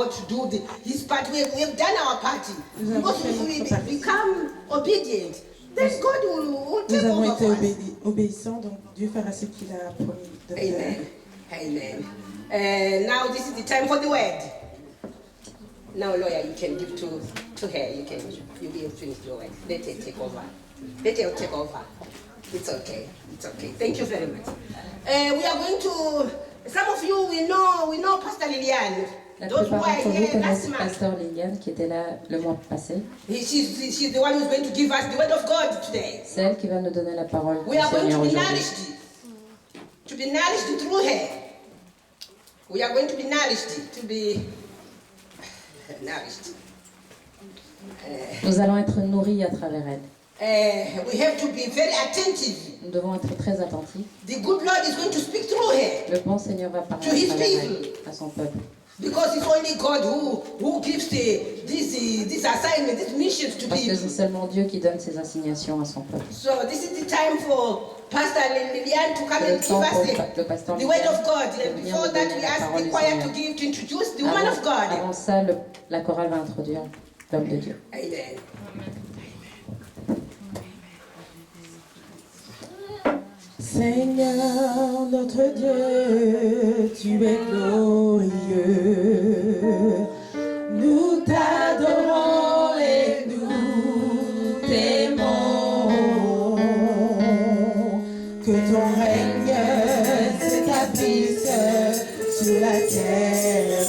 to do his part. We have done our party. Because if we become obedient, then God will take over. Nous avons été obéissants, donc Dieu fera ce qu'il a promis de faire. Amen. Amen. Now this is the time for the word. Now, lawyer, you can give to her. You will finish the word. Let her take over. Let her take over. It's okay. It's okay. Thank you very much. We are going to. Some of you we know Pastor Liliane. La plupart d'entre vous connaissent Pasteur Liliane qui était là le mois passé. She's the one who's going to give us the word of God today. C'est elle qui va nous donner la parole du We are going Seigneur to be aujourd'hui. nourished through her. We are going to be nourished. Nous allons être nourris à travers elle. We have to be very attentive. Nous devons être très attentifs. The good Lord is going to speak through her. Le bon Seigneur va parler To his à travers people. elle, à son peuple. Because it's only God who gives this assignment, these missions to Parce que c'est people. seulement Dieu qui donne ses assignations à son peuple. So this is the time for Pastor Liliane to come C'est and le give temps pour us le pasteur the word Liliane of God. de And venir before nous that, donner we la ask parole the du choir Seigneur. to introduce the woman of God. Avant ça, la chorale va introduire l'homme de Dieu. Amen. Seigneur notre Dieu, tu es glorieux. Nous t'adorons et nous t'aimons. Que ton règne s'établisse sur la terre.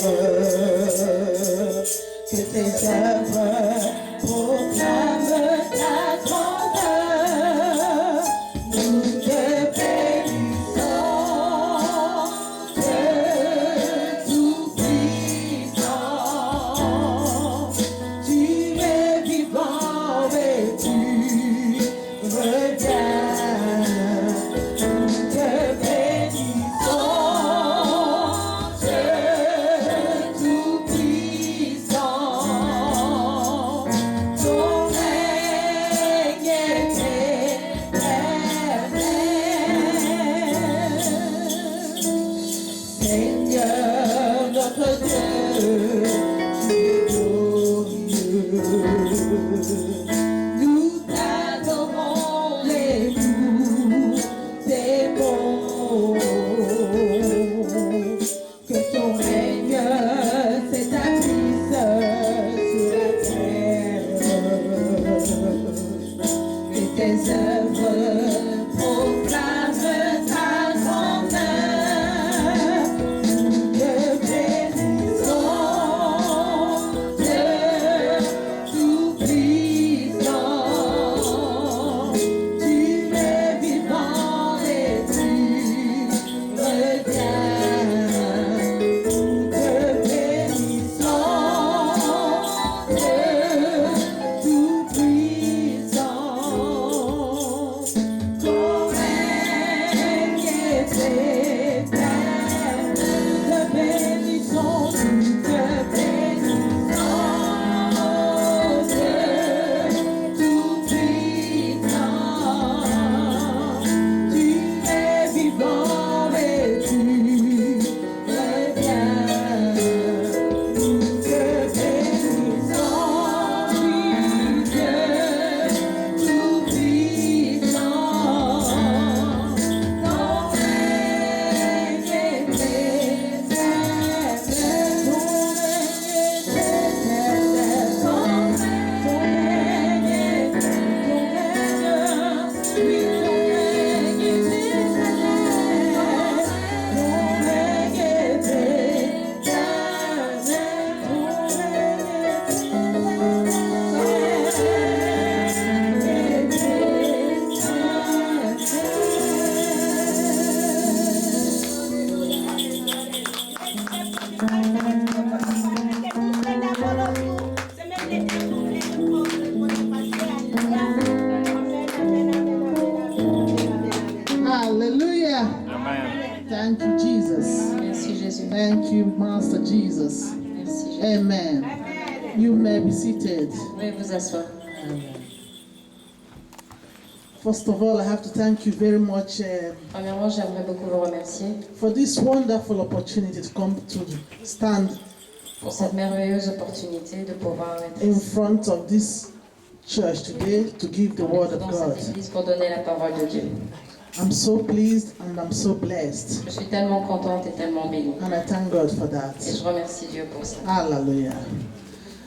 Que tes œuvres proclament ta grandeur. Nous te bénissons, Dieu tout-puissant. Tu es vivant et tu reviens. Nous te bénissons, Dieu tout-puissant. Ton règne est éternel. Seigneur notre Dieu, tu es glorieux. Nous t'adorons et nous t'aimons. Que ton règne s'établisse sur la terre. Et tes œuvres proclament ta grandeur. Nous te bénissons, Dieu tout-puissant. Tu es vivant et tu reviens. Nous te bénissons, Dieu tout-puissant. Ton règne est éternel. Te bénissons, nous te bénissons, Dieu tout-puissant. Tu es vivant et tu reviens. Nous te bénissons, Dieu tout-puissant. Ton règne est éternel. Ton règne est éternel. Oui, ton règne est éternel. Ton règne est éternel. Ton Hallelujah. Amen. Thank you, Jesus. Merci Jésus. Thank you, Master Jesus. Merci Jésus. Amen. You may be seated. Veuillez vous asseoir. First of all, I have to thank you very much Premièrement, j'aimerais beaucoup vous remercier for this wonderful opportunity to come to stand pour cette merveilleuse opportunité de pouvoir être in ici front of this church today to give the word of dans God. cette église pour donner la parole de Dieu. I'm so pleased and I'm so blessed. Je suis tellement contente et tellement bénie. And I thank God for Et that. je remercie Dieu pour ça. Hallelujah.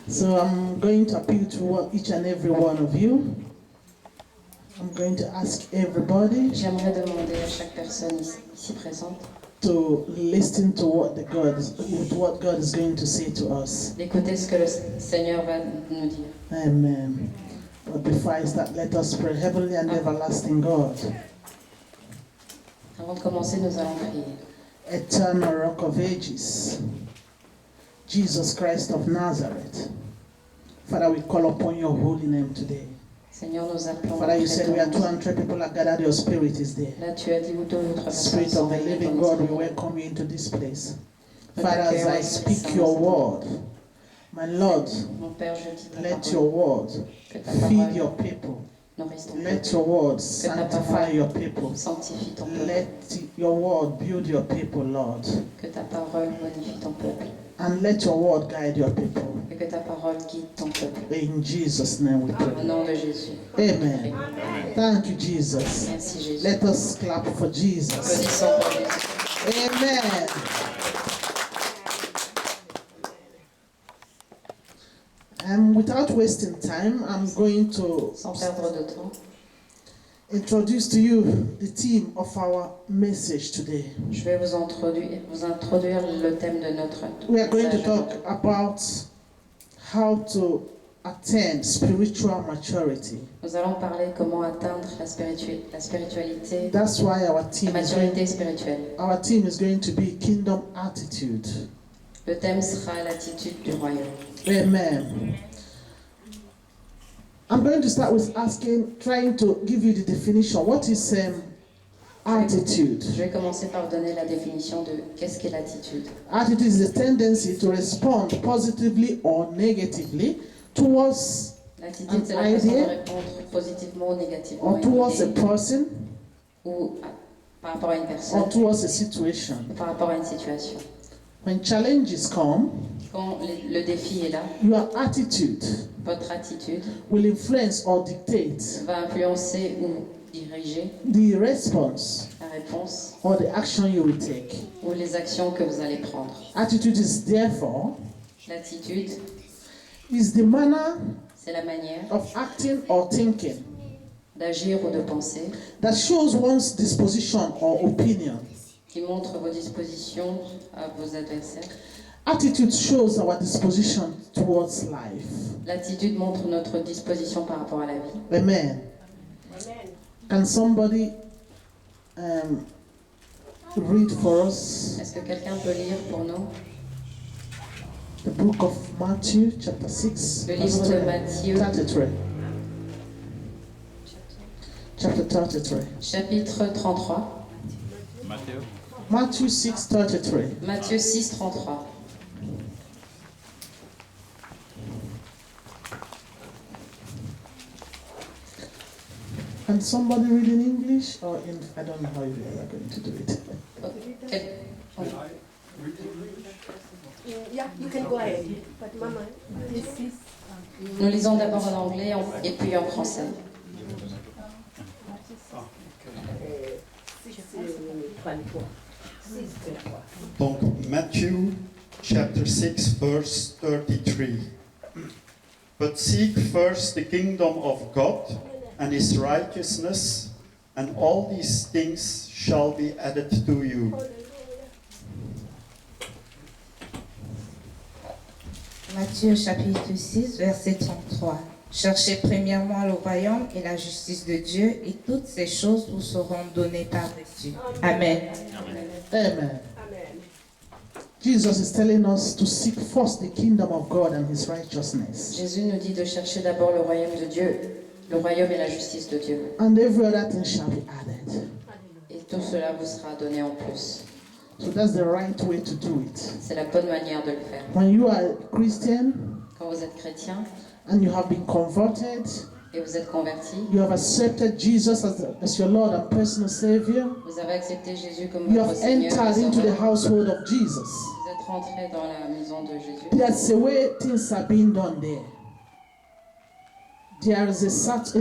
So I'm going to appeal to each and every one of you. I'm going to ask everybody J'aimerais demander à chaque personne ici présente to listen to what God is going to say to us. d'écouter ce que le Seigneur va nous dire. Amen. But before I start, let us pray. Heavenly and everlasting God, Avant de commencer, nous allons prier. eternal rock of ages, Jesus Christ of Nazareth. Father, we call upon your holy name today. Seigneur, nous appelons. Father, you said we are ton nom. 200 people are gathered, your spirit is there. Là, tu as dit où deux ou trois personnes Spirit sont of the réunies, living ton God, we esprit. welcome you into this place. Father, as I speak your word, my Lord, Mon Père, je dis ta let your parole, word que ta feed parole your people. nourrisse ton Let peuple, your word sanctify your people. sanctifie ton peuple, Let your word build your people, Lord. que ta parole bonifie ton peuple, And let your word guide your people. et que ta parole guide ton peuple. In Jesus' name we Au pray. nom de Jésus. Amen. Thank you, Jesus. Merci Jésus. Let us clap for Jesus. Applaudissons pour Jésus. Amen. And without wasting time, I'm going to Sans perdre de temps, introduce to you the theme of our message today. je vais vous introduire le thème de notre We are going to message talk aujourd'hui. about how to attain spiritual maturity. Nous allons parler comment atteindre la spiritualité, That's why la maturité spirituelle. our theme is going to be kingdom attitude. Le thème sera l'attitude du royaume. Amen. I'm going to start with trying to give you the definition. What is attitude? Je vais commencer par donner la définition de qu'est-ce qu'est l'attitude. Attitude is the tendency to respond positively or negatively towards L'attitude, c'est la façon de répondre positivement ou négativement or à une towards a idée, person ou par rapport à une personne, or towards a situation. ou par rapport à une situation. When challenges come, Quand le défi est là, your attitude votre attitude will influence or dictate va influencer ou diriger the response la réponse or the action you will take. ou les actions que vous allez prendre. Attitude is therefore L'attitude, is the manner c'est la manière of acting or thinking d'agir ou de penser that shows one's disposition or opinion. qui montre vos dispositions à vos adversaires. Attitude shows our disposition towards life. L'attitude montre notre disposition par rapport à la vie. Amen. Can somebody read for us Est-ce que quelqu'un peut lire pour nous the book of Matthew, chapter 6, le verse livre de Matthieu, 33? Chapter 33. chapitre 33. Matthew 6, 33. Matthieu 6, 33. Can somebody read in English or in, I don't know how you are going to do it. Yeah, you can go ahead. But Mama, this is... Nous lisons d'abord en anglais et puis en français. Donc, Matthew chapter 6, verse 33. But seek first the kingdom of God and his righteousness, and all these things shall be added to you. Matthieu chapitre 6, verset 33. Cherchez premièrement le royaume et la justice de Dieu, et toutes ces choses vous seront données par-dessus. Amen. Amen. Jesus is telling us to seek first the kingdom of God and his righteousness. Jésus nous dit de chercher d'abord le royaume de Dieu, le royaume et la justice de Dieu. And every other thing shall be added. Et tout cela vous sera donné en plus. So that's the right way to do it. C'est la bonne manière de le faire. When you are a Christian Quand vous êtes chrétien and you have been converted, et vous êtes converti, you have accepted Jesus as your Lord and personal Savior, vous avez accepté Jésus comme you votre have Seigneur et entered into the Sauveur, household of Jesus. vous êtes rentrer dans la maison de Jésus, That's the way things are being done there. There is a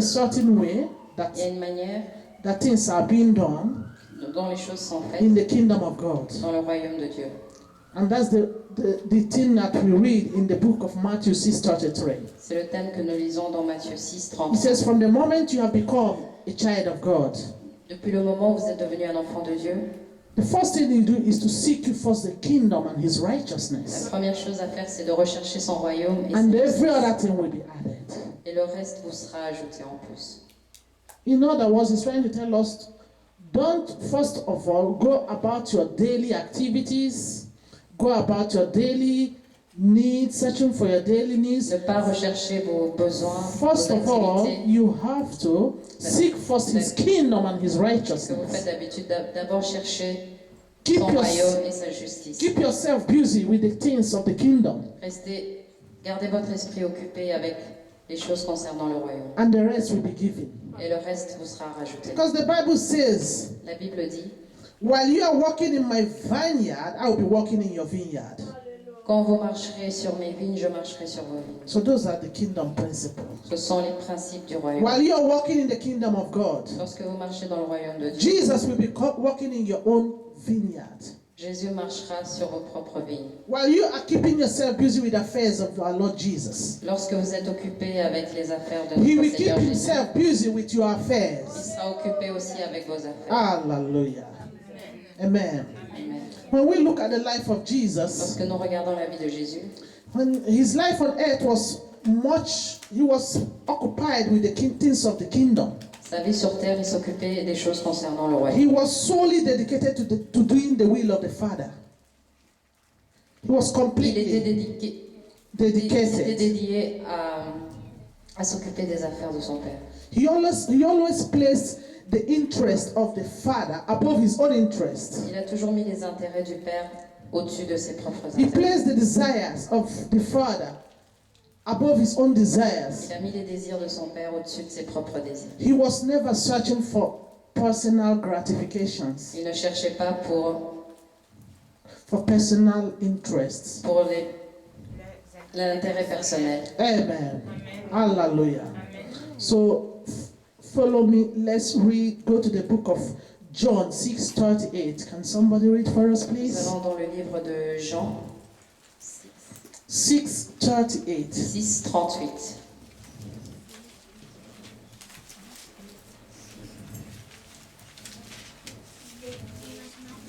certain way il y a une manière that things are being done dont les choses sont faites in the kingdom of God. dans le royaume de Dieu. And that's the thing that we read in the book of Matthew 6:33. C'est le thème que nous lisons dans Matthieu 6, It 30. says, from the moment you have become a child of God, Depuis le moment où vous êtes devenu un enfant de Dieu, the first thing you do is to seek you first the kingdom and his la righteousness. première chose à faire, c'est de rechercher son royaume et, And sa every justice. other thing will be added. Et le reste vous sera ajouté en plus. In other words, he's trying to tell us, don't first of all go about your daily activities, go about your daily needs, searching for your daily needs. Ne pas rechercher vos besoins, First vos of all, activités. you have to seek first his kingdom and his Ce que vous faites righteousness. d'habitude, d'abord chercher Keep, son your, royaume et sa justice. keep yourself busy with the things of the kingdom, Gardez votre esprit occupé avec les choses concernant le royaume. and the rest will be given. Et le reste vous sera rajouté. Because the Bible says, La Bible dit, while you are walking in my vineyard, I will be walking in your vineyard. quand vous marcherez sur mes vignes, je marcherai sur vos vignes. So those are the kingdom principles. Ce sont les principes du royaume. While you are walking in the kingdom of God, Lorsque vous marchez dans le royaume de Dieu, Jesus will be walking in your own vineyard. Jésus marchera sur vos propres vignes. While you are keeping yourself busy with the affairs of our Lord Jesus, Lorsque vous êtes occupé avec les affaires de He notre will keep Seigneur Jésus, Himself busy with your il affairs. sera occupé aussi avec vos affaires. Hallelujah. Amen. Amen. When we look at the life of Jesus, Lorsque nous regardons la vie de Jésus, when his life on earth was he was occupied with the things of the kingdom. sa vie sur terre, il s'occupait des choses concernant le He royaume. was solely dedicated to doing the will of the Father. He was Il était completely dedicated. dédié à s'occuper des affaires de son Père. He always placed the interest of the Father above his own interest. Il a toujours mis les intérêts du Père au-dessus de ses propres He intérêts. placed the desires of the Father above his own desires. Il a mis les désirs de son Père au-dessus de ses propres désirs. He was never searching for personal gratifications, Il ne cherchait pas pour personal interests. l'intérêt personnel. Amen. Hallelujah. So follow me. Let's go to the book of John 6:38. Can somebody read for us, Nous please? allons dans le livre de Jean 6:38. 6:38.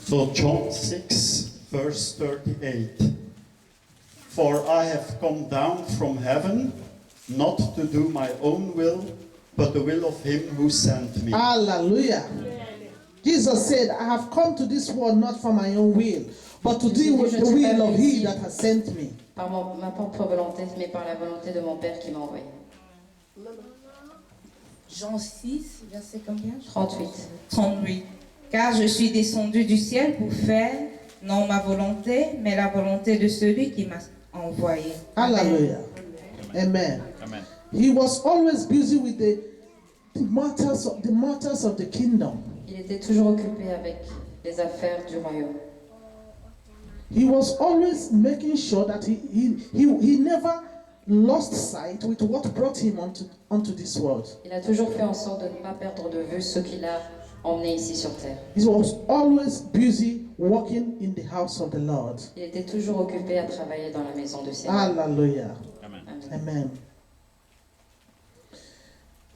So John 6, verse 38. For I have come down from heaven, not to do my own will, but the will of him who sent me. Hallelujah. Jesus said, I have come to this world not for my own will, but to do with the will of he that has sent me. Par ma propre volonté, mais par la volonté de mon Père qui m'a envoyé. Jean 6, verset combien? 38. 38. Car je suis descendu du ciel pour faire non ma volonté, mais la volonté de celui qui m'a envoyé. Hallelujah. Amen. Amen. He was always busy with the matters of the kingdom. Il était toujours occupé avec les affaires du royaume. He was always making sure that he never lost sight with what brought him onto this world. Il a toujours fait en sorte de ne pas perdre de vue ce qu'il a emmené ici sur terre. He was always busy working in the house of the Lord. Il était toujours occupé à travailler dans la maison du Seigneur. Hallelujah. Amen. Amen. Amen.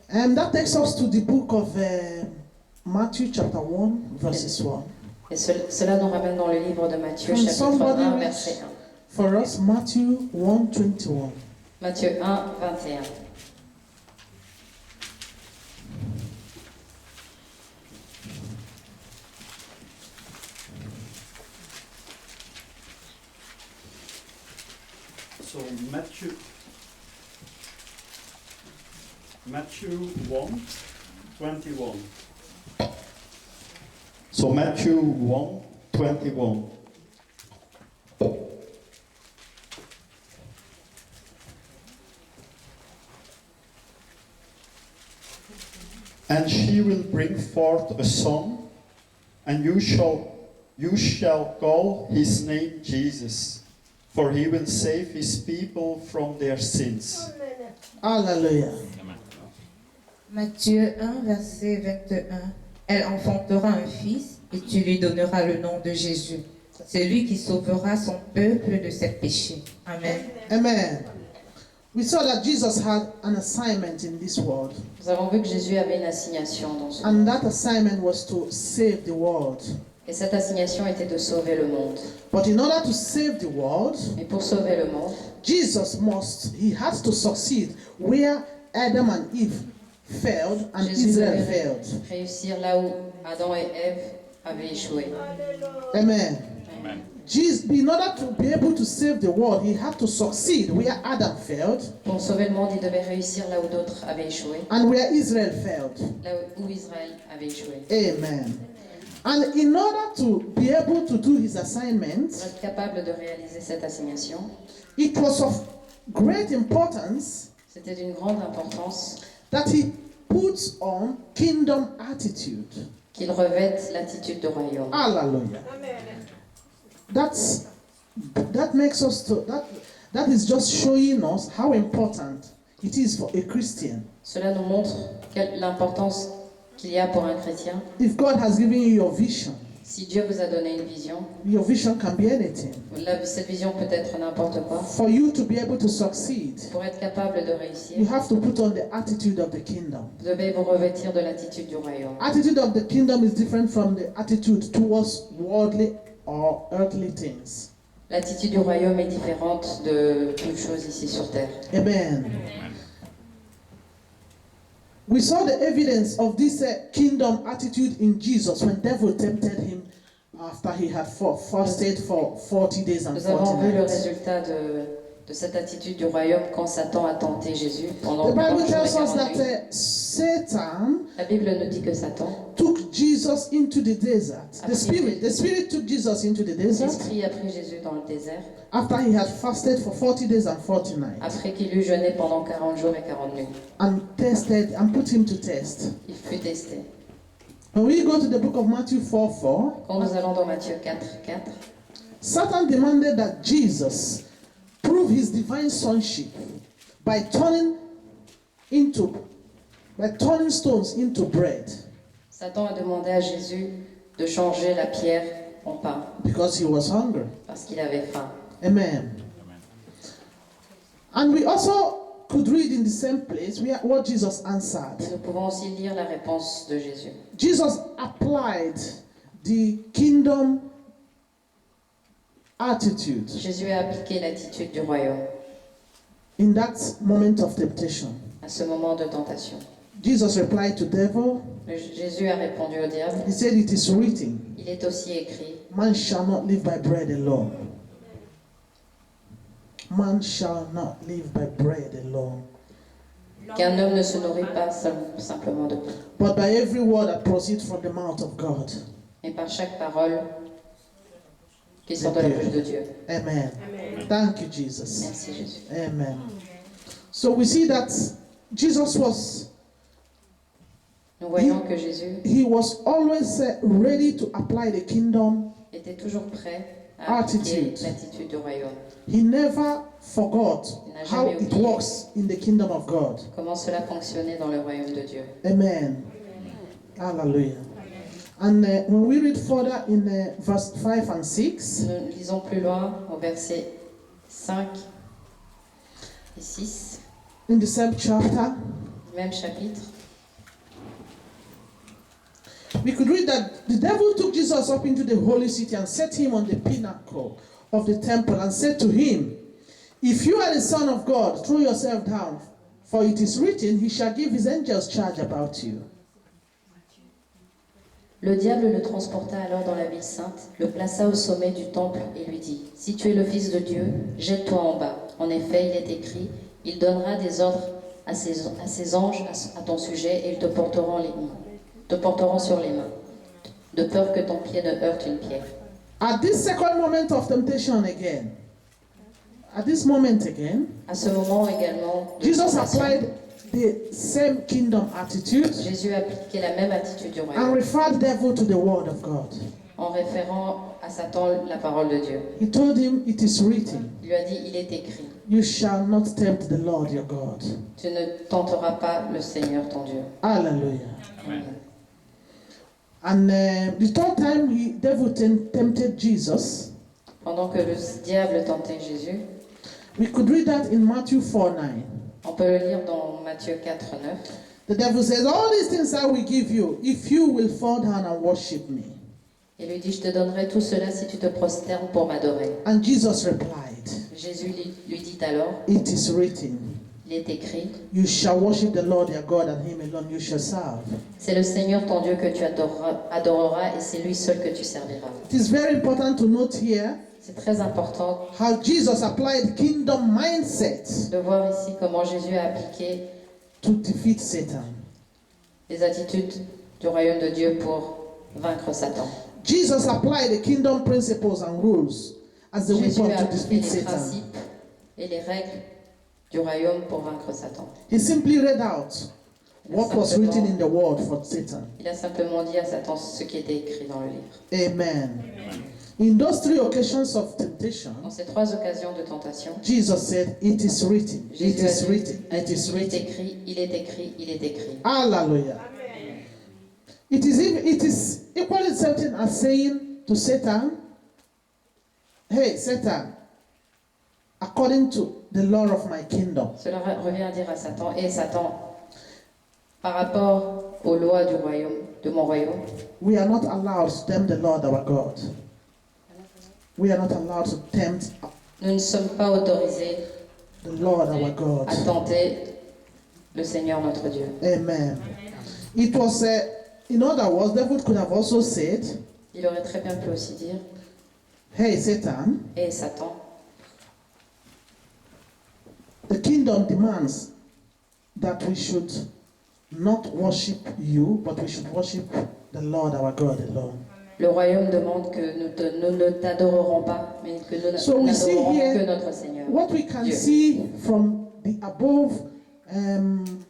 And that takes us to the book of Matthew chapter 1, verses 1. Et cela nous ramène dans le livre de Matthieu, Can chapitre somebody 1, read verset 1. for us Matthew 1, 21. Matthieu 1, 21. So Matthew 1, 21. So Matthew 1, 21. And she will bring forth a son, and you shall You shall call his name Jesus, for he will save his people from their sins. Hallelujah. Matthieu 1, verset 21. Elle enfantera un fils et tu lui donneras le nom de Jésus. C'est lui qui sauvera son peuple de ses péchés. Amen. Amen. We saw that Jesus had an assignment in this world, Nous avons vu que Jésus avait une assignation dans ce and monde. that assignment was to save the world. Et cette assignation était de sauver le monde. But in order to save the world, Et pour sauver le monde, he had to succeed where Adam and Eve failed and Jésus Israel devait failed. réussir là où Adam et Ève avaient échoué. Amen. In order to be able to save the world, he had to succeed where Adam failed Pour sauver le monde, il devait réussir là où d'autres avaient échoué, and where Israel failed. là où Israël avait échoué. Amen. And in order to be able to do his assignment, Pour être capable de réaliser cette assignation, it was of great importance c'était d'une grande importance that he puts on kingdom attitude. qu'il revête l'attitude de royaume. Hallelujah. That makes us that is just showing us how important it is for a Christian. Cela nous montre l'importance qu'il y a pour un chrétien. If God has given you your vision, Si Dieu vous a donné une vision, your vision can be anything. cette vision peut être n'importe quoi. For you to be able to succeed, Pour être capable de réussir, you have to put on the attitude of the kingdom. vous devez vous revêtir de l'attitude du royaume. Attitude of the kingdom is different from the attitude towards worldly or earthly things. L'attitude du royaume est différente de toute chose ici sur terre. Amen. We saw the evidence of this kingdom attitude in Jesus when devil tempted him after he had fasted for 40 days and Nous 40 avons vu le nights. résultat de cette attitude du royaume quand Satan a tenté Jésus pendant The Bible 40 jours et tells us 40 that nuits. Satan La Bible nous dit que Satan, took Jesus into the desert. The spirit took Jesus into the desert l'Esprit a pris Jésus dans le désert after he had fasted for 40 days and 40 nights après qu'il eut jeûné pendant 40 jours et 40 nuits. and tested and put him to test. Il fut testé. When we go to the book of Matthew 4:4, Quand nous allons dans Matthieu 4, Satan demanded that Jesus prove his divine sonship by turning stones into bread Satan a demandé à Jésus de changer la pierre en pain because he was hungry. parce qu'il avait faim. Amen. And we also could read in the same place what Jesus answered. Et nous pouvons aussi lire la réponse de Jésus. Jesus applied the kingdom attitude Jésus a appliqué l'attitude du royaume in that moment of temptation. à ce moment de tentation. Jesus replied to devil, Jésus a répondu au diable, he said, "It is written, il est aussi écrit, man shall not live by bread alone. Man shall not live by bread alone, qu'un homme ne se nourrit pas simplement de pain, but by every word that proceeds from the mouth of God." mais par chaque parole qui sort de la bouche de Dieu. Amen. Thank you, Jesus. Merci Jésus. Amen. So we see that Jesus Nous voyons que Jésus he was always ready to apply the kingdom. était toujours prêt à appliquer l'attitude du royaume. He never forgot Il n'a how jamais it oublié works in the kingdom of God. comment cela fonctionnait dans le royaume de Dieu. Amen. Hallelujah. And when we read further in verse 5 and 6, Nous lisons plus loin au verset 5 et 6, in the same chapter, même chapitre. we could read that the devil took Jesus up into the holy city and set him on the pinnacle of the temple and said to him, "If you are the Son of God, throw yourself down, for it is written, he shall give his angels charge about you." Le diable le transporta alors dans la ville sainte, le plaça au sommet du temple et lui dit, « Si tu es le Fils de Dieu, jette-toi en bas. En effet, il est écrit, il donnera des ordres à ses anges à ton sujet et ils te porteront sur les mains, de peur que ton pied ne heurte une pierre. » At this second moment of temptation again, à ce moment également, de Jesus tentation, applied the same kingdom attitude Jésus a appliqué la même attitude du and royaume referred the devil to the word of God. en référant à Satan la parole de Dieu. He told him, it is written, Il lui a dit, il est écrit, you shall not tempt the Lord your God. tu ne tenteras pas le Seigneur ton Dieu. Hallelujah. Amen. And the third time devil tempted Jesus, Pendant que le diable tentait Jésus, we could read that in Matthew 4:9. on peut le lire dans Matthieu 4, 9. The devil says, all these things I will give you if you will fall down and worship me. Il lui dit, je te donnerai tout cela si tu te prosternes pour m'adorer. And Jesus replied, Jésus lui dit alors, it is written, il est écrit, you shall worship the Lord your God and him alone you shall serve. c'est le Seigneur ton Dieu que tu adoreras et c'est lui seul que tu serviras. It is very important to note here C'est très important how Jesus applied kingdom mindset de voir ici comment Jésus a appliqué to defeat Satan. les attitudes du royaume de Dieu pour vaincre Satan. Jesus applied the kingdom principles and rules as the Jésus weapon a to appliqué defeat les Satan. principes et les règles du royaume pour vaincre Satan. He simply read out what was written in the word for Satan. Il a simplement dit à Satan ce qui était écrit dans le livre. Amen. In those three occasions of temptation, Dans ces 3 occasions de tentation, Jesus said, it is written, it Jésus is a written, dit, it is il est written. écrit, il est écrit, il est écrit. Hallelujah. It is equally certain as saying to Satan, hey Satan, according to the law of my kingdom, Cela revient à dire à Satan, et Satan, par rapport aux lois du royaume, de mon royaume, we are not allowed to tempt the Lord our God. We are not allowed to tempt nous ne sommes pas autorisés the Lord our God. à tenter le Seigneur notre Dieu. Amen. It was, in other words, David could have also said, Il aurait très bien pu aussi dire, hey Satan, et Satan, the kingdom demands that we should not worship you, but we should worship the Lord our God alone. le royaume demande que nous ne t'adorerons pas, mais que nous So we see n'adorerons here que notre Seigneur. What we can Dieu. see from the above,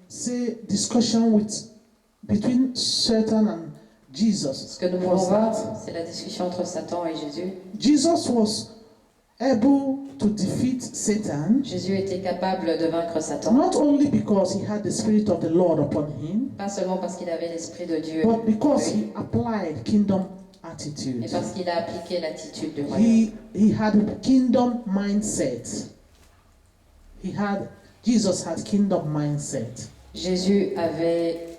say, discussion between Satan and Jesus Ce que nous pouvons was voir, that c'est la discussion entre Satan et Jésus. Jesus was able to defeat Satan Jésus était capable de vaincre Satan, not only because he had the Spirit of the Lord upon him, pas seulement parce qu'il avait l'Esprit de Dieu, but because oui, he applied kingdom mais attitude. parce qu'il a appliqué l'attitude du royaume. He had a kingdom mindset. Jesus had kingdom mindset. Jésus avait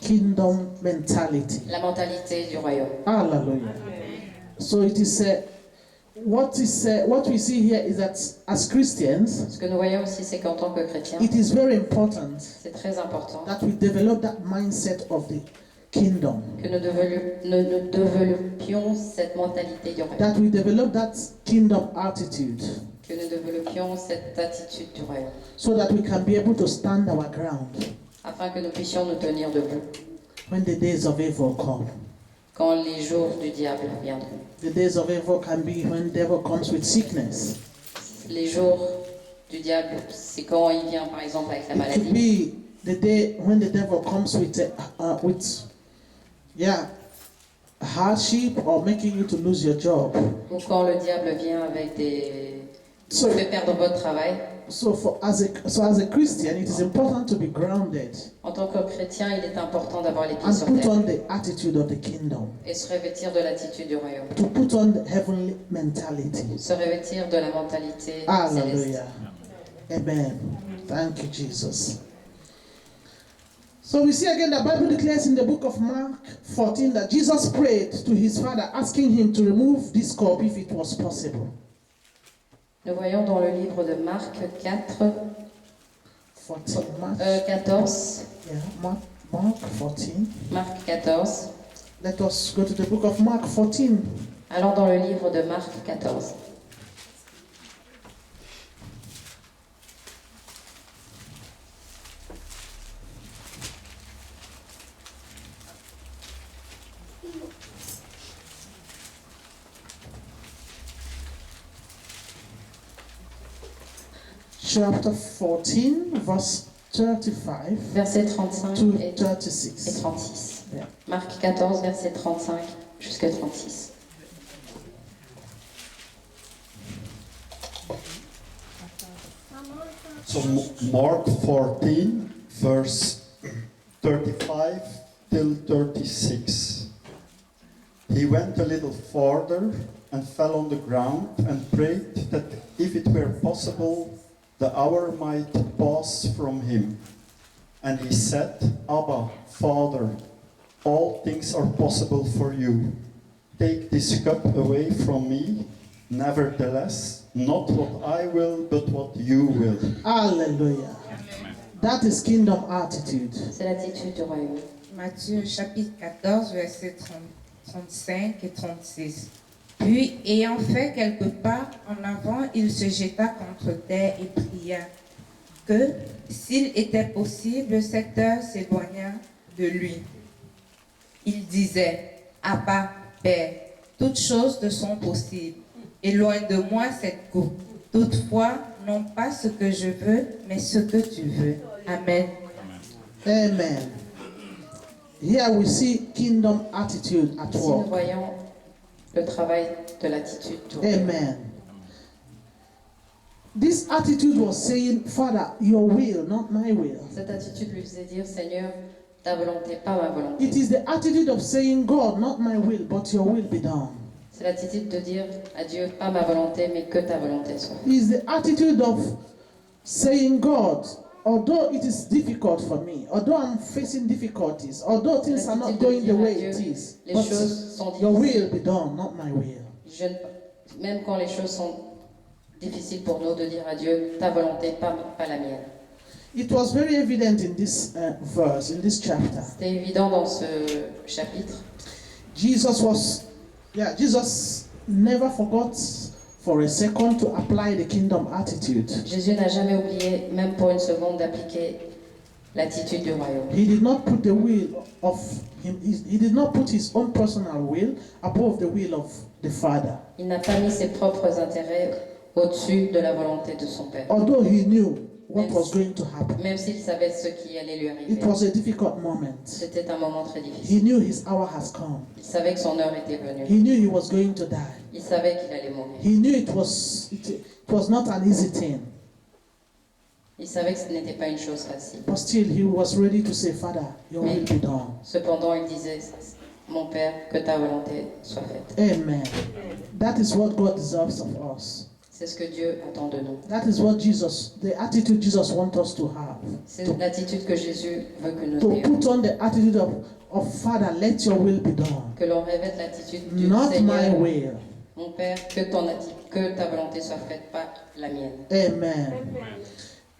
Kingdom mentality. la mentalité du royaume. Hallelujah. So it is what we see here is that as Christians, Ce que nous voyons aussi, c'est qu'en tant que chrétiens, it is very important c'est très important that we develop that mindset of the kingdom, que nous développions cette mentalité du royaume, that we develop that kingdom attitude, que nous développions cette attitude du royaume, so that we can be able to stand our ground afin que nous puissions nous tenir debout when the days of evil come. quand les jours du diable viendront. The days of evil can be when devil comes with sickness. Les jours du diable, c'est quand il vient par exemple avec la It could maladie. be the day when the devil comes with hardship or making you to lose your job. Ou quand le diable vient avec So, fait perdre votre travail. as a Christian, it is important to be grounded En tant que chrétien, il est important d'avoir les pieds and sur put terre on the attitude of the kingdom, et se revêtir de l'attitude du royaume, to put on the heavenly mentality. se revêtir de la mentalité céleste. Hallelujah. Amen. Thank you, Jesus. So we see again the Bible declares in the book of Mark 14 that Jesus prayed to his Father, asking him to remove this cup if it was possible. Nous voyons dans le livre de Marc 4, 14, Yeah, Mark 14. Marc 14. Let us go to the book of Mark 14. Allons dans le livre de Marc 14. Chapter 14, verse 35 Versets 35 to et 36. 36. Marc 14, verset 35 jusqu'à 36. So Mark 14, verse 35 till 36. He went a little farther and fell on the ground and prayed that if it were possible, the hour might pass from him. And he said, Abba, Father, all things are possible for you. Take this cup away from me. Nevertheless, not what I will, but what you will. Hallelujah. That is kingdom attitude. C'est l'attitude du royaume. Matthieu chapitre 14, versets 35 et 36. Puis, ayant fait quelques pas en avant, il se jeta contre terre et pria que, s'il était possible, cette heure s'éloignât de lui. Il disait, Abba, Père, toutes choses te sont possibles. Éloigne de moi cette coupe. Toutefois, non pas ce que je veux, mais ce que tu veux. Amen. Amen. Here we see kingdom attitude at Ici, nous work. voyons le travail de l'attitude du royaume. Amen. This attitude was saying, Father, your will, not my will. Cette attitude lui faisait dire, Seigneur, ta volonté, pas ma volonté. It is the attitude of saying, God, not my will, but your will be done. C'est l'attitude de dire à Dieu, pas ma volonté, mais que ta volonté soit faite. It is the attitude of saying, God, although it is difficult for me, although I'm facing difficulties, although things are not going the way it is, Les but choses sont your will difficiles. be done, not my will. Même quand les choses sont difficiles pour nous, de dire à Dieu, ta volonté, pas la mienne. It was very evident in this verse, in this chapter. C'était évident dans ce chapitre. Jesus never forgot for a second to apply the kingdom attitude. Jésus n'a jamais oublié, même pour une seconde, d'appliquer l'attitude du royaume. He did not put the will of him, he did not put his own personal will above the will of the Father. Il n'a pas mis ses propres intérêts au-dessus de la volonté de son Père. Although he knew what was going to happen. Même s'il savait ce qui allait lui arriver. It was a difficult moment. C'était un moment très difficile. He knew his hour has come. Il savait que son heure était venue. He knew he was going to die. Il savait qu'il allait mourir. He knew it was not an easy thing. Il savait que ce n'était pas une chose facile. But still he was ready to say, Father, your will be done. Cependant, il disait, mon Père, que ta volonté soit faite. Amen. That is what God deserves of us. C'est ce que Dieu attend de nous. That is what the attitude Jesus wants us to have. C'est l'attitude que Jésus veut que nous To ayons. put on the attitude of Father, let your will be done. Que l'on revête l'attitude du Not my Seigneur. will. Mon Père, que ta volonté soit faite, pas la mienne. Amen.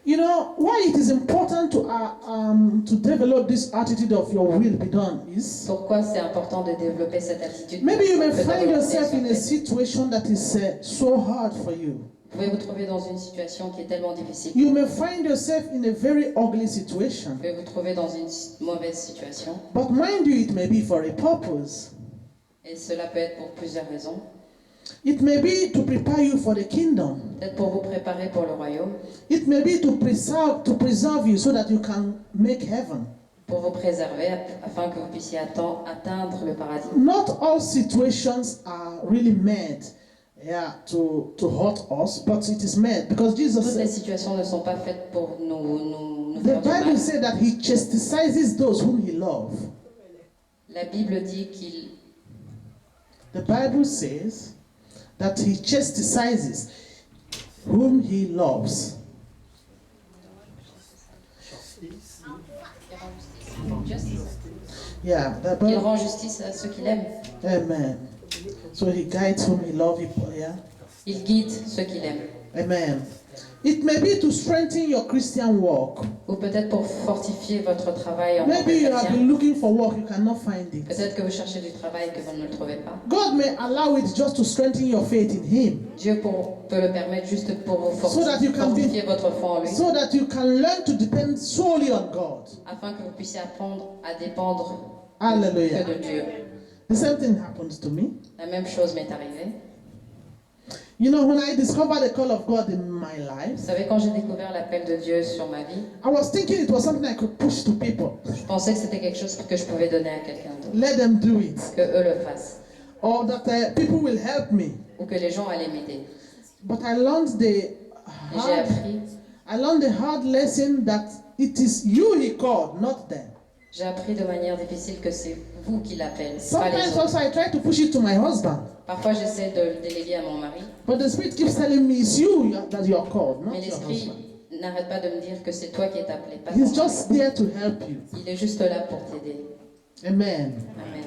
You know why it is important to develop this attitude of your will be done is Pourquoi c'est important de développer cette attitude? maybe you may que ta find volonté yourself soit in a faite. situation that is so hard for you. Vous pouvez vous trouver dans une situation qui est tellement difficile. You may find yourself in a very ugly situation. Vous pouvez vous trouver dans une mauvaise situation. But mind you, it may be for a purpose. Et cela peut être pour plusieurs raisons. It may be to prepare you for the kingdom. Peut-être pour vous préparer pour le royaume. It may be to preserve you so that you can make heaven. Pour vous préserver afin que vous puissiez atteindre le paradis. Not all situations are really made to hurt us, but it is made because Jesus Toutes les said, situations ne sont pas faites pour nous the faire du Bible mal. said that he chastises those whom he loves. La Bible dit qu'il The Bible says that he chastises whom he loves. Yeah, the qu'il Bible, rend justice à ceux qu'il aime. amen. So he guides whom he loves. Yeah, Il guide ceux qu'il aime. amen. It may be to strengthen your Christian walk. Ou peut-être pour fortifier votre travail en tant que Maybe you have chrétien. been looking for work, you cannot find it. Peut-être que vous cherchez du travail et que vous ne le trouvez pas. God may allow it just to strengthen your faith in Him, Dieu peut le permettre juste pour vous So that you can be- fortifier votre foi en lui, so that you can learn to depend solely on God. afin que vous puissiez apprendre à dépendre Hallelujah. que de Dieu. The same thing happens to me. La même chose m'est arrivée. You know, when I discovered the call of God in my life, Vous savez, quand j'ai découvert l'appel de Dieu sur ma vie, I was thinking it was something I could push to people. je pensais que c'était quelque chose que je pouvais donner à quelqu'un d'autre, Let them do it. que eux le fassent, Or that people will help me. ou que les gens allaient m'aider. But I learned the Et I learned the hard lesson that it is you he called, not them. j'ai appris de manière difficile que c'est vous qui l'appelez, pas les Sometimes autres. also I try to push it to my husband. Parfois, j'essaie de le déléguer à mon mari, But the Spirit keeps telling me it's you that you are called, not mais your l'esprit husband. n'arrête pas de me dire que c'est toi qui es appelé, pas ton He's mari. just there to help you. Il est juste là pour t'aider. Amen. Amen.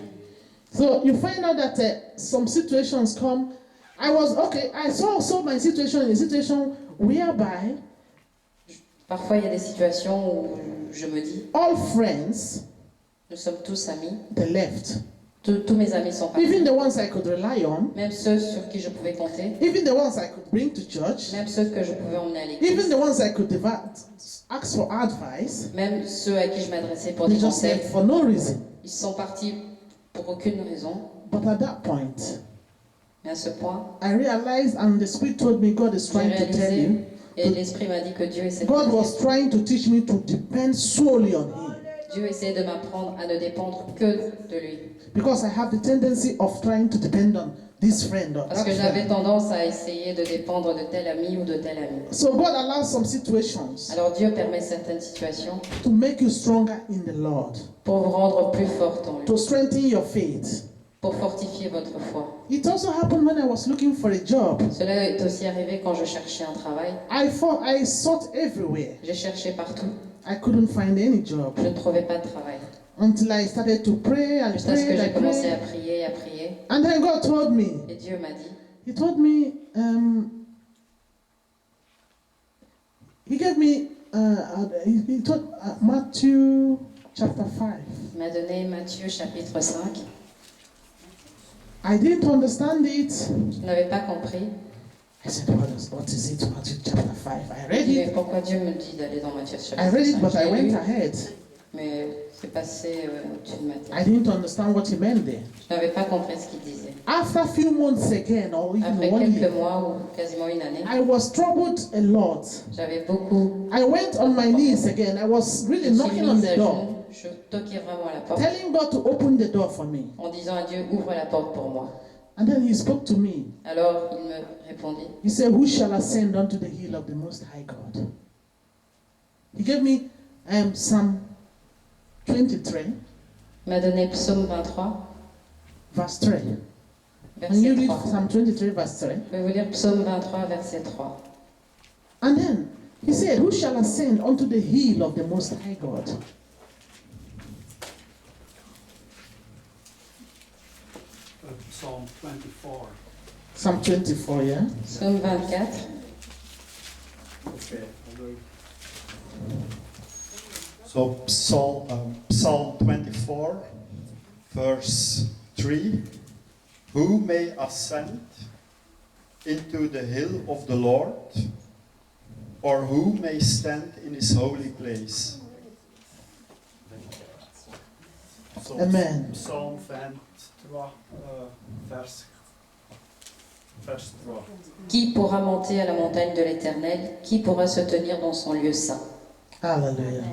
So you find out that some situations come. I saw also my situation in a situation whereby Parfois, il y a des situations où je me dis, all friends, nous sommes tous amis, they left. tous mes amis sont partis, Even the ones I could rely on, même ceux sur qui je pouvais compter, even the ones I could bring to church, même ceux que je pouvais emmener à even l'église, the ones I could ask for advice, même ceux à qui je m'adressais pour they des just conseils. left for no reason. Ils sont partis pour aucune raison. But at that point, Mais à ce point, I realized, and the Spirit told me, God is j'ai trying to tell réalisé, you, et l'Esprit m'a dit que Dieu essaie God de was trying to teach me to depend solely on Him. Dieu essaie de m'apprendre à ne dépendre que de lui. Because I have the tendency of trying to depend on this friend or Parce that que j'avais friend. tendance à essayer de dépendre de tel ami ou de tel ami. So God allows some situations Alors Dieu permet certaines situations to make you stronger in the Lord, pour vous rendre plus forte en lui, to strengthen your faith. pour fortifier votre foi. It also happened when I was looking for a job. Cela est aussi arrivé quand je cherchais un travail. I sought everywhere. J'ai cherché partout. I couldn't find any job Je ne trouvais pas de travail. until I started to pray and Jusqu'à ce que pray j'ai and commencé à pray. prier, à prier. And then God told me, Et Dieu m'a dit, He told me, He gave me, he told Matthew chapter 5. il m'a donné Matthieu chapitre 5. I didn't understand it. Je n'avais pas compris. I said, what is it, Matthew chapter 5? I Je read dis, mais it. pourquoi Dieu me dit d'aller dans Matthieu I chapitre read it, 5? but Je I l'ai went lu, ahead. mais c'est passé au-dessus de ma I tête. didn't understand what he meant there. Je n'avais pas compris ce qu'il disait. After a few months again, or even Après 1 quelques year, mois ou quasiment une année, I was troubled a lot. j'avais beaucoup. I went on my knees again. I was Je really me suis knocking on mise the à door, genoux, je toquais vraiment à la porte, telling God to open the door for me. en disant à Dieu, ouvre la porte pour moi. And then he spoke to me. Alors il me répondit, He said, Who shall ascend unto the hill of the Most High God? He gave me Psalm 23, il m'a donné Psaume 23, verse 3. When you verset read 3. Psalm 23, verse 3. Je vais vous lire Psaume 23, verset 3. And then he said, Who shall ascend unto the hill of the Most High God? Psalm 24. Psalm 24, yeah? Psaume 24, Okay. So Psalm 24, verse 3. Who may ascend into the hill of the Lord, or who may stand in his holy place? So, Amen. Psalm 23, vers 3. Qui pourra monter à la montagne de l'Éternel? Qui pourra se tenir dans son lieu saint? Hallelujah.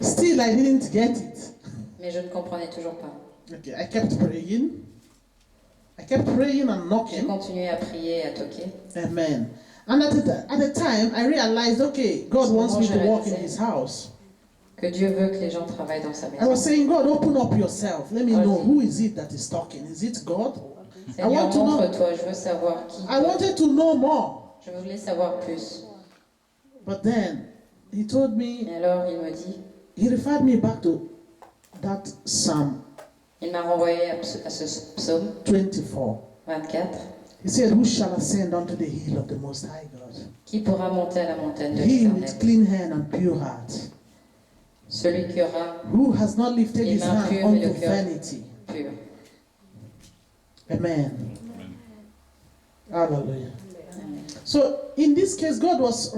Still, I didn't get it. Mais je ne comprenais toujours pas. Okay, I kept praying. I kept praying and J'ai knocking. continué à prier et à toquer. Amen. And at the time, I realized, okay, God wants me to walk in His house. Que Dieu veut que les gens travaillent dans sa I maison. was saying, God, open up yourself. Let me know who is it that is talking. Is it God? I Seigneur, want to know. montre-toi, je veux savoir qui. I wanted to know more. Je voulais savoir plus. But then He told me, Et alors il me dit, He referred me back to that Psalm il m'a renvoyé à ce psaume 24. 24. He said, Who shall ascend unto the hill of the Most High God? Qui pourra monter à la montagne de He with l'Éternel? clean hand and pure heart, Celui qui aura who has not lifted Les his mains hand pures et unto le cœur vanity. pur. Amen. Hallelujah. So in this case, God was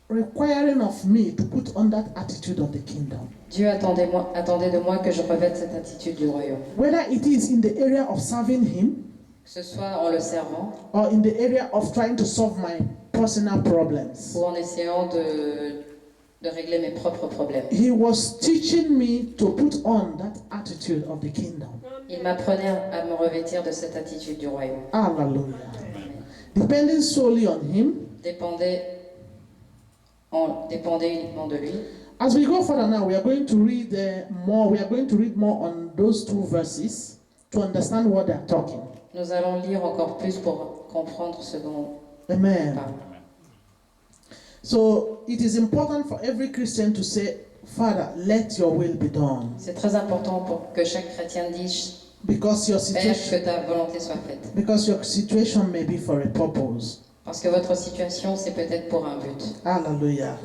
requiring of me to put on that attitude of the kingdom. Dieu attendait de moi que je revête cette attitude du royaume. Whether it is in the area of serving Him, que ce soit en le servant or in the area of trying to solve my personal problems. ou en essayant de régler mes propres problèmes. He was teaching me to put on that attitude of the kingdom. Il m'apprenait à me revêtir de cette attitude du royaume. Hallelujah. Depending solely on him. Dépendait uniquement de lui. As we go further now, we are going to read more. We are going to read more on those two verses to understand what they are talking. Nous allons lire encore plus pour comprendre ce dont Amen. on parle. So it is important for every Christian to say, Father, let your will be done. C'est très important pour que chaque chrétien dise Because your Père, situation, que ta volonté soit faite. because your situation may be for a purpose. Parce que votre situation, c'est peut-être pour un but. Hallelujah.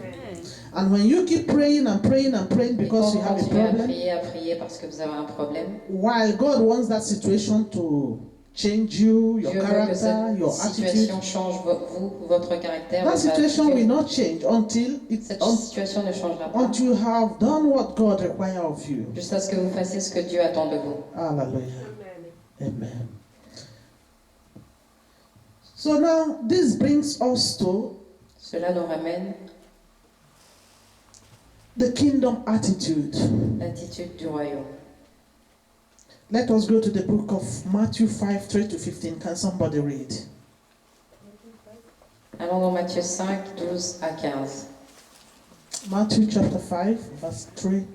And when you keep praying and praying and praying Et because quand you vous have a continuez à problem, prier parce que vous avez un problème, while God wants that situation to change you, your Dieu veut que character, cette your attitude, situation change vous, votre caractère, that votre situation will attitude. not change until Cette situation ne changera pas until you have done what God requires of you. jusqu'à ce que vous fassiez ce que Dieu attend de vous. Hallelujah. Amen. So now this brings us to Cela nous ramène the kingdom attitude. l'attitude du royaume. Let us go to the book of Matthew 5, 3 to 15. Can somebody read? Allons dans Matthieu 5, 12 à 15. Matthew chapter 5, verse 3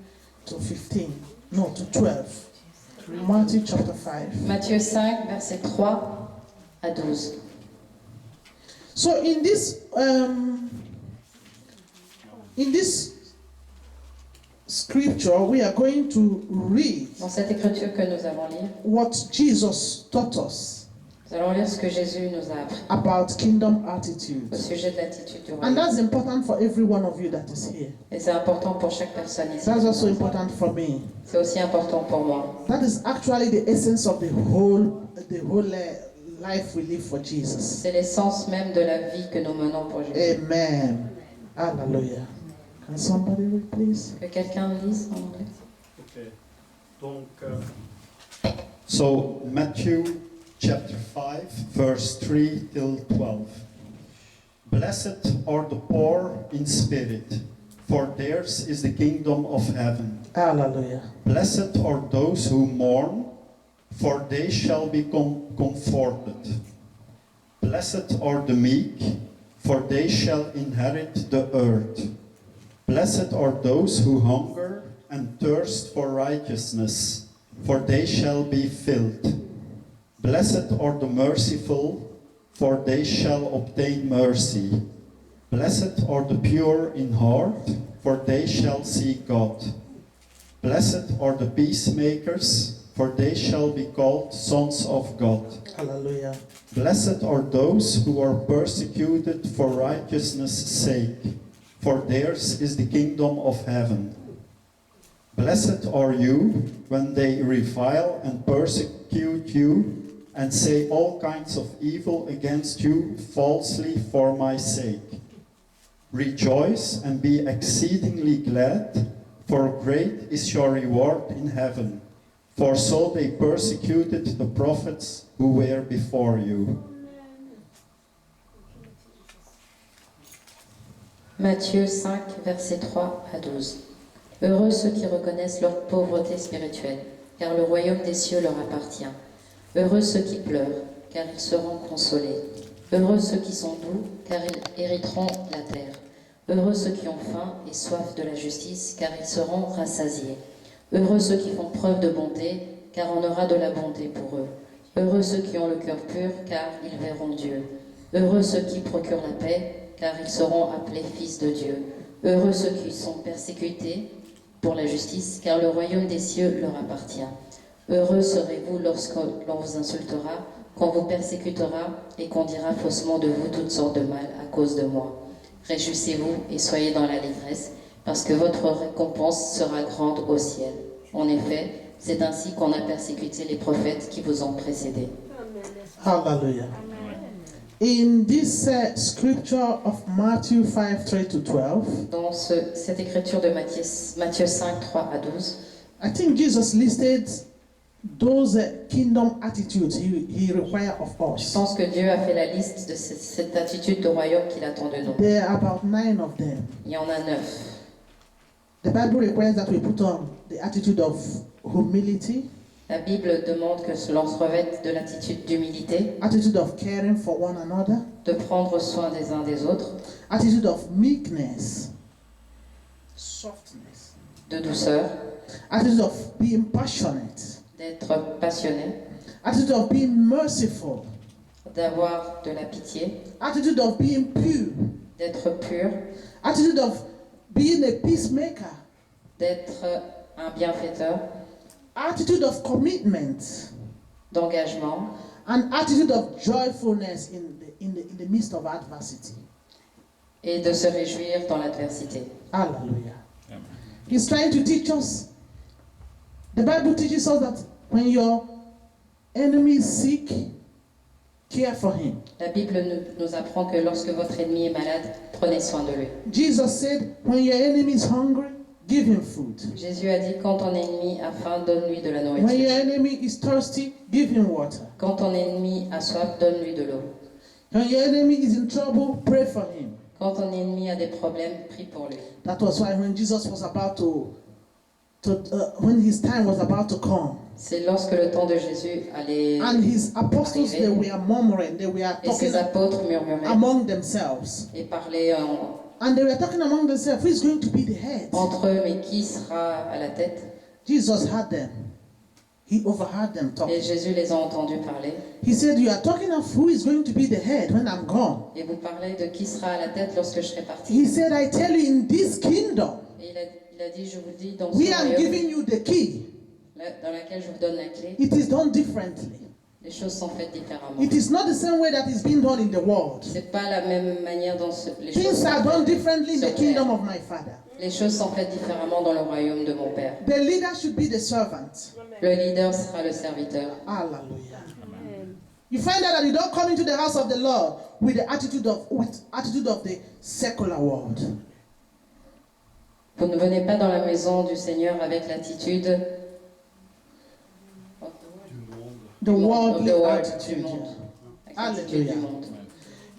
to 15. No, to 12. Matthew chapter 5. Matthieu 5, versets 3 à 12. So in this scripture, we are going to read Dans cette écriture que nous allons lire, what Jesus taught us nous allons lire ce que Jésus nous a appris about kingdom au attitude. sujet de l'attitude du And royaume. that's important for every one of you that is here. Et c'est important pour chaque personne ici. That's also important for me. C'est aussi important pour moi. That is actually the essence of the whole life we live for Jesus. C'est l'essence même de la vie que nous menons pour Jésus. Amen. Hallelujah. Can somebody read, please? Que quelqu'un lise en anglais. Okay. Donc, so Matthew chapter 5, verse 3 till 12. Blessed are the poor in spirit, for theirs is the kingdom of heaven. Hallelujah. Blessed are those who mourn, for they shall be comforted. Blessed are the meek, for they shall inherit the earth. Blessed are those who hunger and thirst for righteousness, for they shall be filled. Blessed are the merciful, for they shall obtain mercy. Blessed are the pure in heart, for they shall see God. Blessed are the peacemakers, for they shall be called sons of God. Hallelujah. Blessed are those who are persecuted for righteousness' sake, for theirs is the kingdom of heaven. Blessed are you when they revile and persecute you and say all kinds of evil against you falsely for my sake. Rejoice and be exceedingly glad, for great is your reward in heaven. For so they persecuted the prophets who were before you. Matthieu 5, versets 3 à 12. Heureux ceux qui reconnaissent leur pauvreté spirituelle, car le royaume des cieux leur appartient. Heureux ceux qui pleurent, car ils seront consolés. Heureux ceux qui sont doux, car ils hériteront la terre. Heureux ceux qui ont faim et soif de la justice, car ils seront rassasiés. Heureux ceux qui font preuve de bonté, car on aura de la bonté pour eux. Heureux ceux qui ont le cœur pur, car ils verront Dieu. Heureux ceux qui procurent la paix, car ils seront appelés fils de Dieu. Heureux ceux qui sont persécutés pour la justice, car le royaume des cieux leur appartient. Heureux serez-vous lorsque l'on vous insultera, qu'on vous persécutera et qu'on dira faussement de vous toutes sortes de mal à cause de moi. Réjouissez-vous et soyez dans l'allégresse, parce que votre récompense sera grande au ciel. En effet, c'est ainsi qu'on a persécuté les prophètes qui vous ont précédés. Hallelujah. In this scripture of Matthew 5, 3 to 12, Dans cette écriture de Matthieu 5, 3 à 12, I think Jesus listed those kingdom attitudes he requires of Je us. pense que Dieu a fait la liste de cette attitude de royaume qu'il attend de nous. There are about 9 of them. Il y en a 9. The Bible requires that we put on the attitude of humility, La Bible demande que l'on se revête de l'attitude d'humilité, attitude of caring for one another, de prendre soin des uns des autres, attitude of meekness, softness, de douceur, attitude of being passionate, d'être passionné, attitude of being merciful, d'avoir de la pitié, attitude of being pure, d'être pur, attitude of being a peacemaker, d'être un bienfaiteur, attitude of commitment, d'engagement and attitude of joyfulness in the midst of adversity. et de se réjouir dans l'adversité. Hallelujah. He's trying to teach us. The Bible teaches us that when your enemy is sick, care for him. La Bible nous apprend que lorsque votre ennemi est malade, prenez soin de lui. Jesus said, when your enemy is hungry, give him food. Jésus a dit, quand ton ennemi a faim, donne-lui de la When your nourriture. enemy is thirsty, give him water. Quand ton ennemi a soif, donne-lui de l'eau. When your enemy is in trouble, pray for him. Quand ton ennemi a des problèmes, prie pour lui. That was why when Jesus was about when his time was about to come, C'est lorsque le temps de Jésus allait and his apostles, they were murmuring, they were et ses talking apôtres murmuraient among themselves. et parlaient And they were talking among themselves, who is going to be the head? entre eux, mais qui sera à la tête? Jesus heard them. He overheard them Et talking. Jésus les a entendus parler. He said, you are talking of who is going to be the head when I'm gone. Et vous parlez de qui sera à la tête lorsque je serai parti. He said, I tell you, in this kingdom, Et il a dit, je vous dis, dans ce we are royaume giving you the key. dans laquelle je vous donne la clé, It is done differently. les choses sont faites différemment. It is not the same way that is being done in the world. C'est pas la même manière dont les choses Things are sont done faites. differently in the kingdom of my Father. Les choses sont faites différemment dans le royaume de mon Père. The leader should be the servant. Le leader sera le serviteur. Hallelujah. You find out that you don't come into the house of the Lord with the attitude of the secular world. Vous ne venez pas dans la maison du Seigneur avec l'attitude The worldly du attitude. monde. Avec l'attitude du Hallelujah. monde.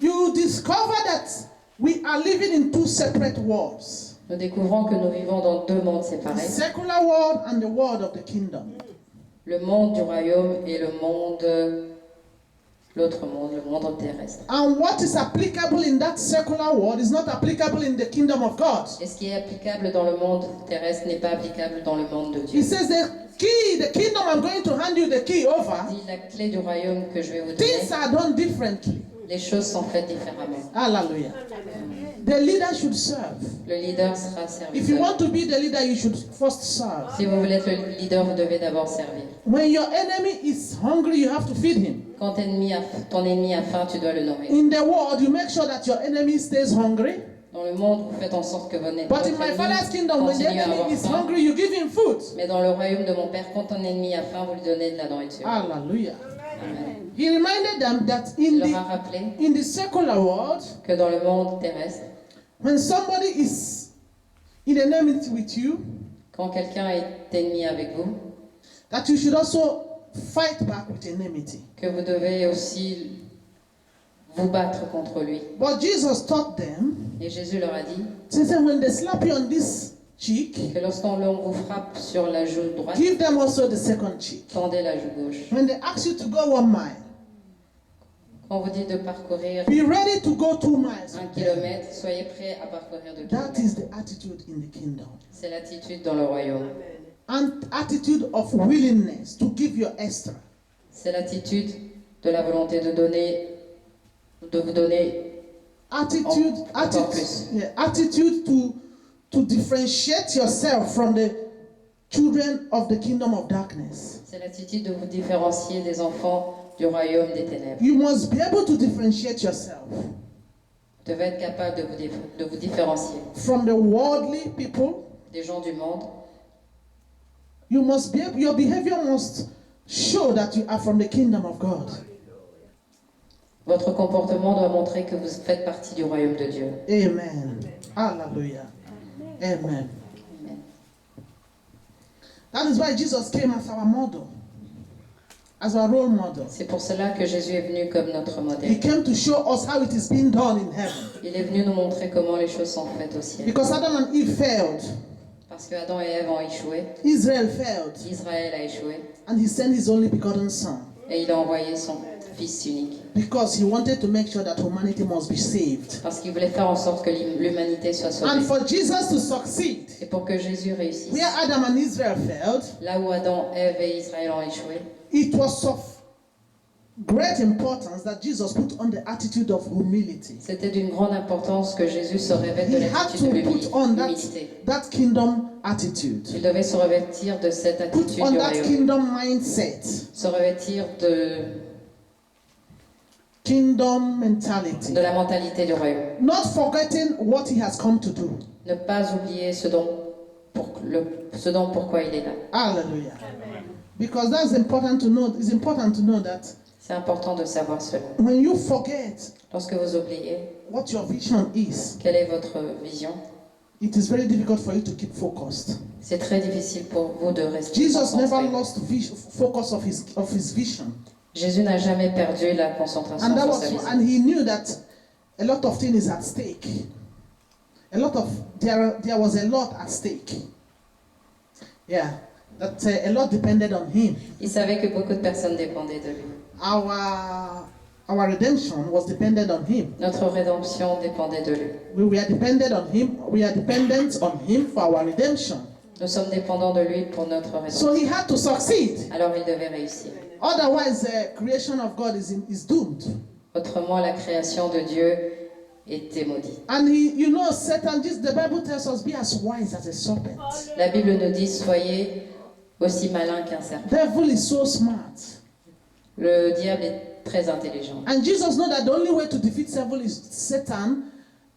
You discover that we are living in two separate worlds. Nous découvrons que nous vivons dans deux mondes The séparés. secular world and the world of the kingdom. Le monde du royaume et l'autre monde, le monde terrestre. And what is applicable in that secular world is not applicable in the kingdom of God. Et ce qui est applicable dans le monde terrestre n'est pas applicable dans le monde de He Dieu. says the key, the kingdom, I'm going to hand you the key over. Il dit la clé du royaume que je vais vous Things donner, are done differently. les choses sont faites différemment. Hallelujah. The leader should serve. Le leader sera If you serviteur. want to be the leader, you should first serve. Si vous voulez être le leader, vous devez d'abord servir. When your enemy is hungry, you have to feed him. Quand ton ennemi a faim, tu dois le nourrir. In the world, you make sure that your enemy stays hungry. Dans le monde, vous faites en sorte que votre But in my Father's ennemi kingdom, when the continue à avoir enemy is faim. hungry, you give him food. Mais dans le royaume de mon Père, quand ton ennemi a faim, vous lui donnez de la nourriture. Hallelujah. Amen. He reminded them that Il leur a rappelé in the secular world, que dans le monde terrestre, when somebody is in enmity with you, quand quelqu'un est ennemi avec vous, that you should also fight back with enmity. que vous devez aussi vous battre contre lui. But Jesus taught them, Et Jésus leur a dit he said, when they slap you on this cheek, que lorsqu'on vous frappe sur la joue droite, give them also the second cheek. tendez la joue gauche. When they ask you to go 1 mile, Quand on vous dit de parcourir be ready to go 2 miles. 1 kilomètre, soyez prêts à parcourir 2 That kilomètres. is the attitude in the kingdom. C'est l'attitude dans le royaume. And attitude of willingness to give your extra. C'est l'attitude de la volonté de vous donner Attitude, Encore plus. attitude to differentiate yourself from the children of the kingdom of darkness. C'est l'attitude de vous différencier des enfants du royaume des ténèbres. You must be able to differentiate yourself Vous devez être capable de vous différencier from the worldly people. des gens du monde. You must be your behavior must show that you are from the kingdom of God. Votre comportement doit montrer que vous faites partie du royaume de Dieu. Amen. Hallelujah. Amen. Amen. That is why Jesus came as our model. as our role model. C'est pour cela que Jésus est venu comme notre He modèle. came to show us how it is being done in heaven. Il est venu nous montrer comment les choses sont faites au ciel. Because Adam and Eve failed, Parce que Adam et Ève ont échoué, Israel failed, Israël a échoué, and he sent his only begotten son. et il a envoyé son Fils unique. Because he wanted to make sure that humanity must be saved. Parce qu'il voulait faire en sorte que l'humanité soit And sauvée. for Jesus to succeed, Et pour que Jésus réussisse, where Adam and Israel failed, là où Adam, Ève et Israël ont échoué, it was of great importance that Jesus put on the attitude of humility. c'était d'une grande importance que Jésus se revête de He had l'attitude to de put on l'humilité. that kingdom attitude. Il devait se revêtir de cette Put attitude on du that royaume. kingdom mindset, Se revêtir kingdom mentality. de la mentalité du royaume. Not forgetting what he has come to do. Ne pas oublier ce dont pourquoi il est là. Hallelujah. Because that's important to know. It's important to know that C'est important de savoir cela. when you forget Lorsque vous oubliez what your vision is, quelle est votre vision, it is very difficult for you to keep focused. c'est très difficile pour vous de rester Jesus never concentré. lost focus of his vision. Jésus n'a jamais perdu la concentration And sur sa and vision. he knew that a lot of things is at stake. There was a lot at stake. Yeah, that a lot depended on him. Il savait que beaucoup de personnes dépendaient de lui. Our redemption was dependent on him. Notre rédemption dépendait de lui. We were dependent on him. We are dependent on him for our redemption. Nous sommes dépendants de lui pour notre So rédemption. he had to succeed. Alors il devait réussir. Otherwise, the creation of God is doomed. Autrement, la création de Dieu était maudite. And Satan. The Bible tells us, be as wise as a serpent. La Bible nous dit, soyez aussi malins qu'un serpent. Devil is so smart. Le diable est très intelligent. And Jesus knows that the only way to defeat Satan,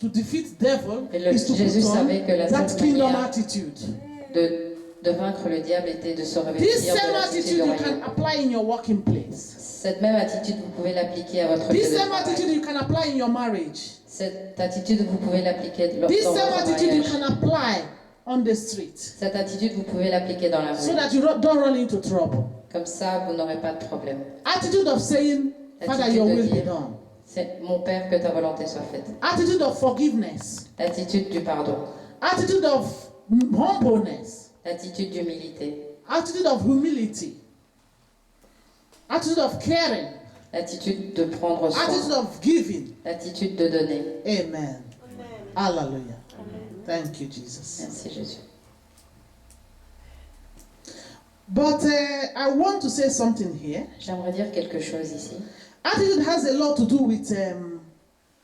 to defeat devil, Et is to Jésus put on savait que la that seule kingdom manière attitude. de vaincre le diable était de se This revêtir de same l'attitude attitude du you royaume. can apply in your working place. Cette même attitude, vous pouvez l'appliquer à votre lieu This de same travail. attitude you can apply in your marriage. Cette attitude, vous pouvez l'appliquer dans This votre same attitude you mariage. can apply on the street, Cette attitude, vous pouvez l'appliquer dans la so rue. that you don't run into trouble. Comme ça, vous n'aurez pas de problème. Attitude of saying, Father, Attitude your de will be dire, done. c'est mon Père, que ta volonté soit faite. Attitude of forgiveness. L'attitude du pardon. Attitude of humbleness. L'attitude d'humilité. Attitude of humility. Attitude of caring. L'attitude de prendre Attitude soin. of giving. L'attitude de donner. Amen. Hallelujah. Thank you, Jesus. Merci Jésus. But I want to say something here. J'aimerais dire quelque chose ici. Attitude has a lot to do with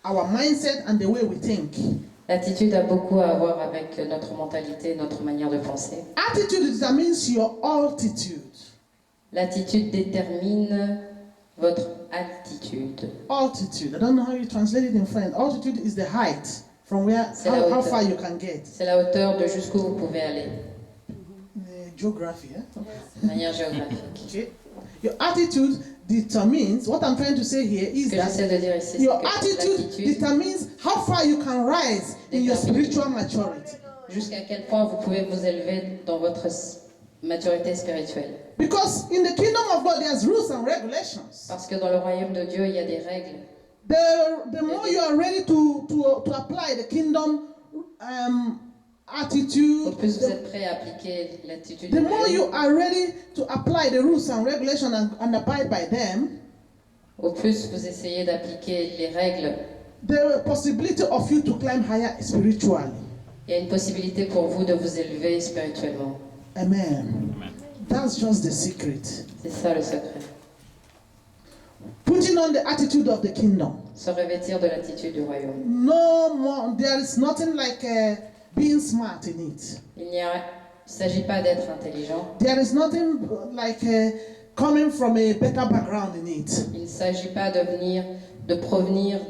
our mindset and the way we think. L'attitude a beaucoup à voir avec notre mentalité, notre manière de penser. Attitude determines your altitude. L'attitude détermine votre altitude. Altitude. I don't know how you translate it in French. Altitude is the height from where C'est la how hauteur. far you can get. C'est la hauteur de jusqu'où vous pouvez aller, Geography. de manière géographique. Okay. Your attitude determines. What I'm trying to say here is Ce que that j'essaie de dire ici, c'est your que attitude l'attitude, determines how far you can rise in your spiritual maturity. jusqu'à quel point vous pouvez vous élever dans votre maturité spirituelle. Because in the kingdom of God, there's rules and regulations. Parce que dans le royaume de Dieu, il y a des règles. The more you are ready to apply the kingdom Au attitude, plus vous êtes prêt à appliquer l'attitude the du more you royaume, are ready to apply the rules and regulations and abide by them, au plus vous essayez d'appliquer les règles, the possibility of you to climb higher spiritually. il y a une possibilité pour vous de vous élever spirituellement. Amen. That's just the secret. C'est ça le secret. Putting on the attitude of the kingdom. Se revêtir de l'attitude du royaume. No more. There is nothing like being smart in it. Il ne s'agit pas d'être intelligent. There is nothing like coming from a better background in it. Il ne s'agit pas de provenir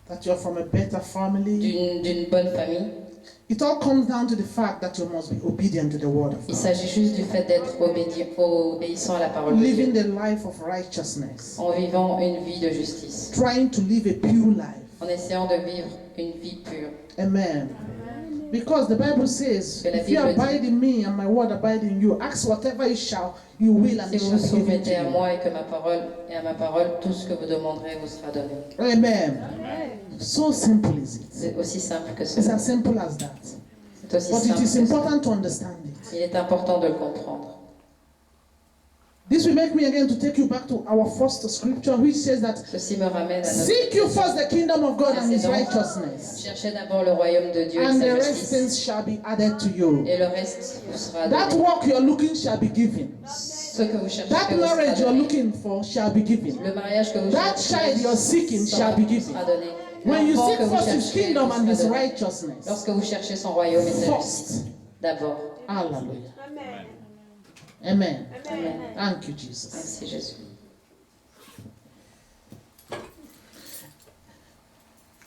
That you're from a better family. d'une bonne famille. It all comes down to the fact that you must be obedient to the word of Il God. s'agit juste du fait d'être obéissant à la parole de Living Dieu, the life of righteousness. en vivant une vie de justice, Trying to live a pure life. en essayant de vivre une vie pure. Amen. Because the Bible says, Que la if you Bible dit- abide in me and my word abide in you, ask whatever you will, and Si it vous shall vous be given to soumettez à you. moi et à ma parole, tout ce que vous demanderez vous sera donné. Amen. So simple is it. C'est aussi simple que It's cela. as simple as that. C'est aussi But simple it is que cela. important to understand it. Il est important de le comprendre. This will make me again to take you back to our first scripture, which says that Ceci me ramène à notre... seek you first the kingdom of God and his Précédent. righteousness, Cherchez d'abord le royaume de Dieu et and the sa rest justice. things shall be added to you. Et le reste vous sera That donné. work you're looking shall be given. Ce que vous cherchez That vous sera marriage you're donné. looking for shall be given. Le mariage que vous That cherchez child you're seeking sera- shall be vous given. sera donné. When you L'enfant seek que vous first his cherchez kingdom vous and sera his donné. righteousness, Lorsque vous cherchez son royaume et sa first. justice, d'abord. Hallelujah. Amen. Amen. Thank you, Jesus. Merci Jésus.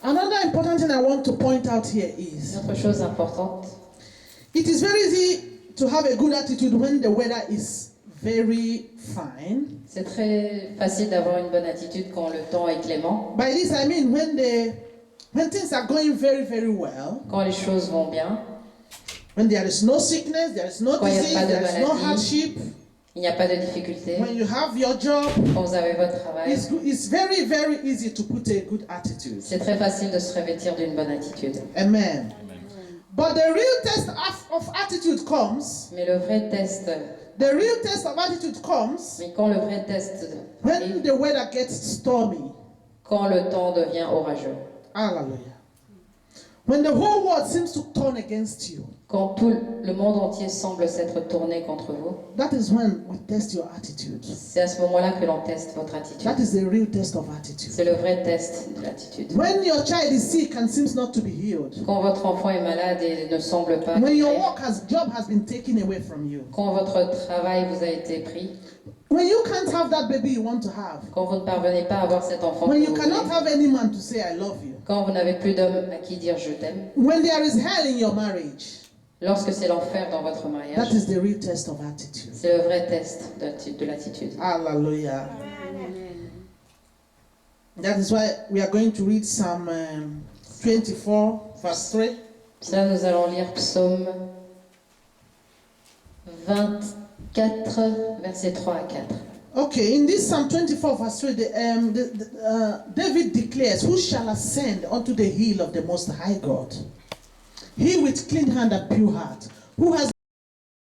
Another important thing I want to point out here is Une autre chose importante, it is very easy to have a good attitude when the weather is very fine. c'est très facile d'avoir une bonne attitude quand le temps est clément, By this I mean when things are going very, very well, quand les choses vont bien, when there is no sickness, there is no Quand il y a disease, pas de there is no maladie. hardship, il n'y a pas de difficulté. when you have your job, Quand vous avez votre travail, it's very, very easy to put a good attitude. c'est très facile de se revêtir d'une bonne attitude. Amen. But the real test of attitude comes, Mais le vrai test, the real test of attitude comes mais quand le vrai test when arrive, the weather gets stormy. quand le temps devient orageux, Hallelujah. When the whole world seems to turn against you, quand tout le monde entier semble s'être tourné contre vous, that is when we test your attitude. c'est à ce moment-là que l'on teste votre attitude. That is the real test of attitude. C'est le vrai test de l'attitude. When your child is sick and seems not to be healed, Quand votre enfant est malade et ne semble pas when your guérir, job has been taken away from you, quand votre travail vous a été pris, when you can't have that baby you want to have, quand vous ne parvenez pas à avoir cet enfant que when vous you cannot voulez, have any man to say I love you, quand vous n'avez plus d'homme à qui dire je t'aime, when there is hell in your marriage, lorsque c'est l'enfer dans votre that mariage, is the real test of attitude. c'est le vrai test de l'attitude. Hallelujah. That is why we are going to read Psalm 24, verse 3. Ça, nous allons lire Psaume 24, versets 3 à 4. Okay, in this Psalm 24, verse 3, David declares, "Who shall ascend unto the hill of the Most High God? He with clean hand and pure heart, who has